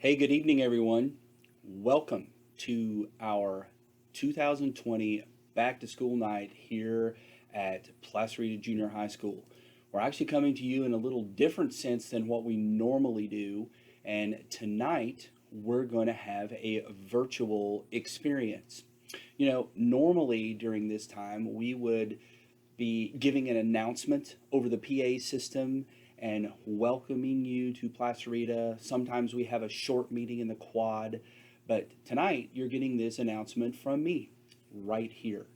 Hey, good evening, everyone. Welcome to our 2020 back to school night here at Placerita Junior High School. We're actually coming to you in a little different sense than what we normally do. And tonight, we're going to have a virtual experience. Normally during this time, we would be giving an announcement over the PA system and welcoming you to Placerita. Sometimes we have a short meeting in the quad, but tonight you're getting this announcement from me right here.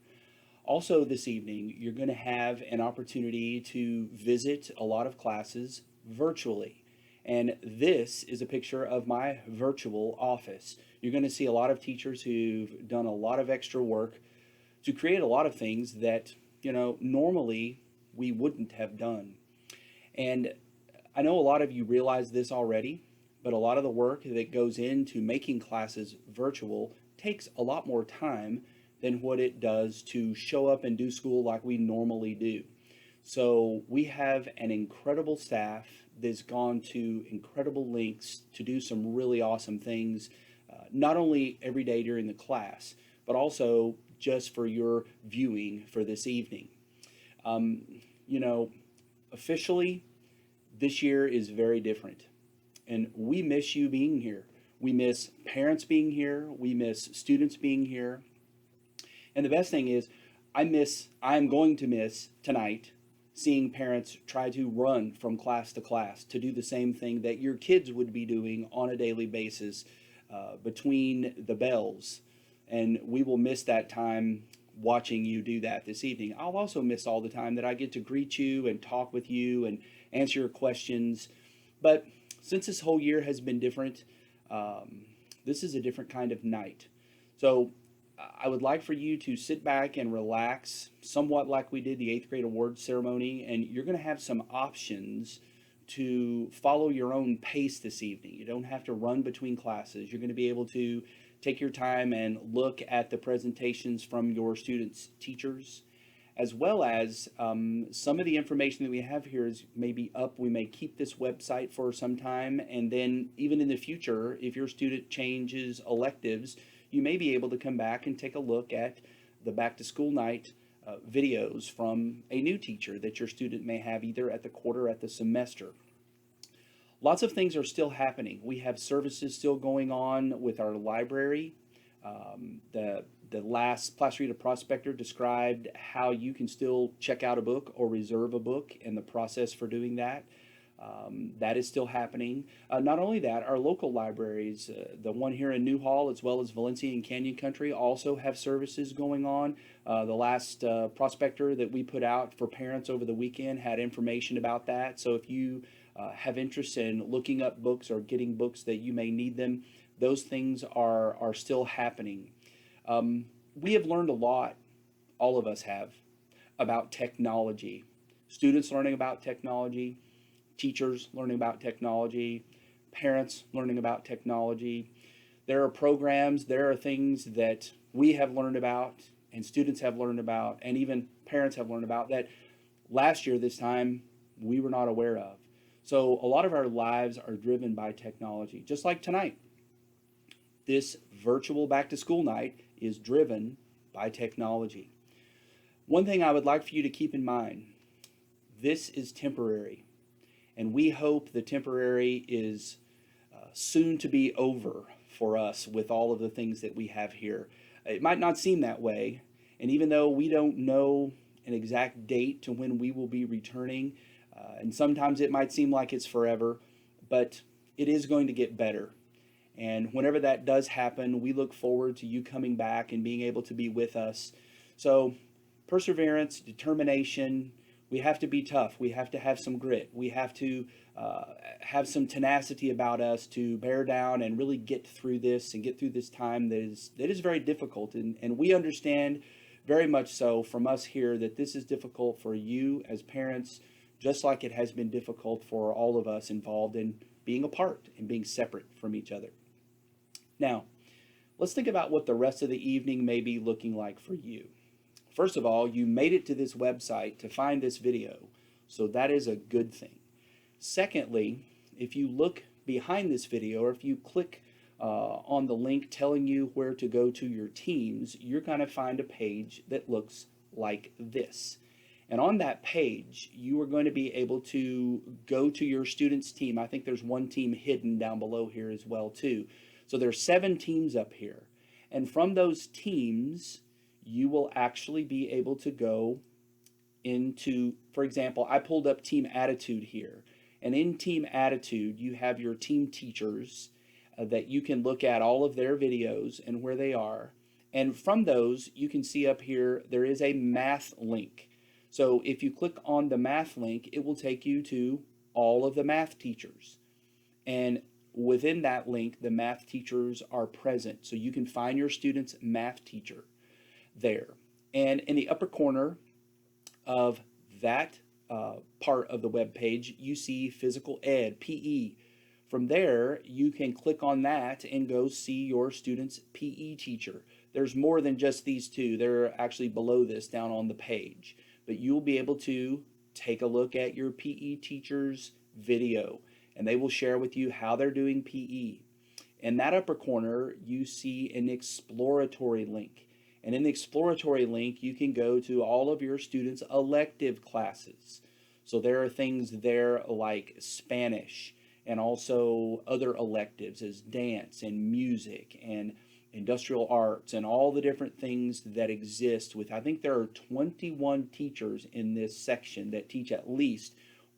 Also, this evening, you're going to have an opportunity to visit a lot of classes virtually. And this is a picture of my virtual office. You're going to see a lot of teachers who've done a lot of extra work to create a lot of things that, normally we wouldn't have done. And I know a lot of you realize this already, but a lot of the work that goes into making classes virtual takes a lot more time than what it does to show up and do school like we normally do. So we have an incredible staff that's gone to incredible lengths to do some really awesome things, not only every day during the class, but also just for your viewing for this evening. Um, you know, Officially, this year is very different, and we miss you being here. We miss parents being here. We miss students being here. And the best thing is, I'm going to miss tonight seeing parents try to run from class to class to do the same thing that your kids would be doing on a daily basis between the bells. And we will miss that time watching you do that this evening. I'll also miss all the time that I get to greet you and talk with you and answer your questions. But since this whole year has been different, this is a different kind of night. So I would like for you to sit back and relax, somewhat like we did the eighth grade awards ceremony, and you're going to have some options to follow your own pace this evening. You don't have to run between classes. You're going to be able to take your time and look at the presentations from your students' teachers, as well as some of the information that we have here is maybe up. We may keep this website for some time, and then even in the future, if your student changes electives, you may be able to come back and take a look at the back to school night videos from a new teacher that your student may have either at the quarter or at the semester. Lots of things are still happening. We have services still going on with our library. The last Placerita Prospector described how you can still check out a book or reserve a book and the process for doing that. That is still happening. Not only that, our local libraries, the one here in Newhall as well as Valencia and Canyon Country, also have services going on. The last prospector that we put out for parents over the weekend had information about that. So if you have interest in looking up books or getting books that you may need them, those things are still happening. We have learned a lot, all of us have, about technology. Students learning about technology, teachers learning about technology, parents learning about technology. There are programs, there are things that we have learned about and students have learned about and even parents have learned about that last year this time we were not aware of. So a lot of our lives are driven by technology, just like tonight. This virtual back to school night is driven by technology. One thing I would like for you to keep in mind, this is temporary. And we hope the temporary is soon to be over for us with all of the things that we have here. It might not seem that way. And even though we don't know an exact date to when we will be returning, and sometimes it might seem like it's forever, but it is going to get better. And whenever that does happen, we look forward to you coming back and being able to be with us. So perseverance, determination, we have to be tough. We have to have some grit. We have to have some tenacity about us to bear down and really get through this and get through this time that is very difficult. And we understand very much so from us here that this is difficult for you as parents, just like it has been difficult for all of us involved in being apart and being separate from each other. Now, let's think about what the rest of the evening may be looking like for you. First of all, you made it to this website to find this video, so that is a good thing. Secondly, if you look behind this video, or if you click on the link telling you where to go to your teams, you're going to find a page that looks like this. And on that page, you are going to be able to go to your student's team. I think there's one team hidden down below here as well too. So there's 7 teams up here. And from those teams, you will actually be able to go into, for example, I pulled up Team Attitude here. And in Team Attitude, you have your team teachers that you can look at all of their videos and where they are. And from those, you can see up here, there is a math link. So if you click on the math link, it will take you to all of the math teachers. And within that link, the math teachers are present. So you can find your student's math teacher there. And in the upper corner of that part of the web page, you see physical ed, PE. From there, you can click on that and go see your student's PE teacher. There's more than just these 2. They're actually below this down on the page. But you'll be able to take a look at your PE teacher's video, and they will share with you how they're doing PE. In that upper corner, you see an exploratory link. And in the exploratory link, you can go to all of your students' elective classes. So there are things there like Spanish, and also other electives as dance and music and industrial arts and all the different things that exist with, I think there are 21 teachers in this section that teach at least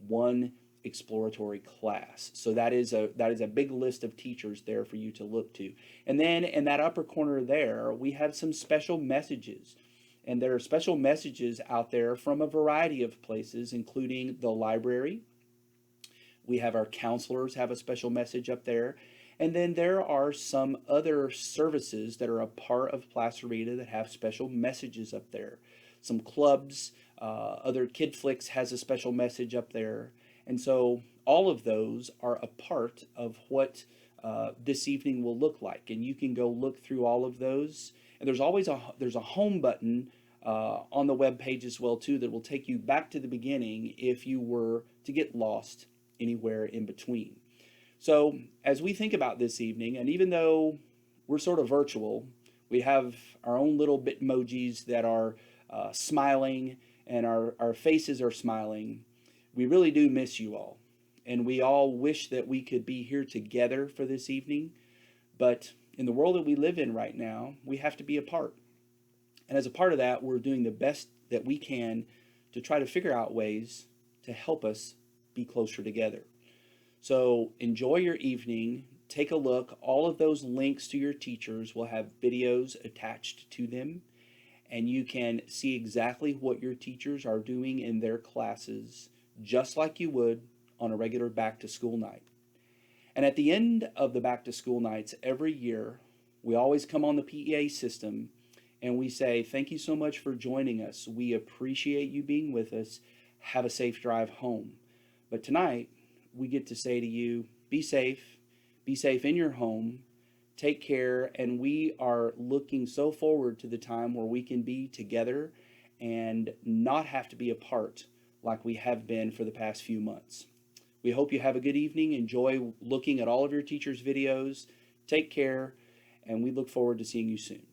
one exploratory class. So that is a big list of teachers there for you to look to. And then in that upper corner there, we have some special messages. And there are special messages out there from a variety of places, including the library. We have our counselors have a special message up there. And then there are some other services that are a part of Placerita that have special messages up there. Some clubs, other Kid Flicks has a special message up there. And so all of those are a part of what this evening will look like. And you can go look through all of those. And there's always there's a home button on the web page as well too that will take you back to the beginning if you were to get lost anywhere in between. So as we think about this evening, and even though we're sort of virtual, we have our own little Bitmojis that are smiling, and our faces are smiling. We really do miss you all. And we all wish that we could be here together for this evening. But in the world that we live in right now, we have to be apart. And as a part of that, we're doing the best that we can to try to figure out ways to help us be closer together. So enjoy your evening. Take a look. All of those links to your teachers will have videos attached to them, and you can see exactly what your teachers are doing in their classes, just like you would on a regular back to school night. And at the end of the back to school nights every year, we always come on the PEA system and we say, thank you so much for joining us. We appreciate you being with us. Have a safe drive home. But tonight, we get to say to you, be safe in your home, take care, and we are looking so forward to the time where we can be together and not have to be apart like we have been for the past few months. We hope you have a good evening. Enjoy looking at all of your teachers' videos. Take care, and we look forward to seeing you soon.